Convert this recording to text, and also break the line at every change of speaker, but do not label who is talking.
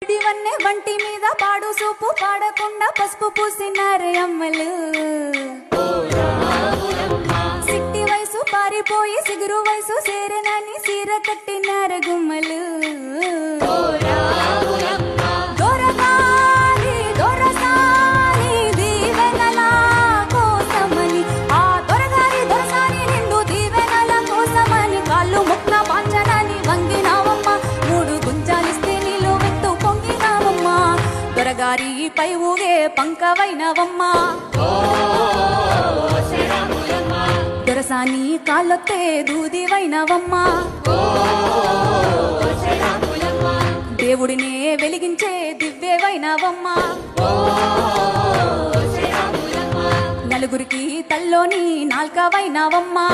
ఇవన్నీ వంటి మీద పాడు సూపు పాడకుండా పసుపు పూసినారే అమ్మలు. సిట్టి వయసు పారిపోయి సిగురు వయసు సేరనని సీర కట్టినారు గుమ్మలు. గారి పై ఊగే పంకవైనవమ్మా, దొరసాని కాళ్ళొత్తే దూదివైనవమ్మా, దేవుడినే వెలిగించే దివ్యవైనవమ్మా, నలుగురికి తల్లోని నాల్కవైనవమ్మా.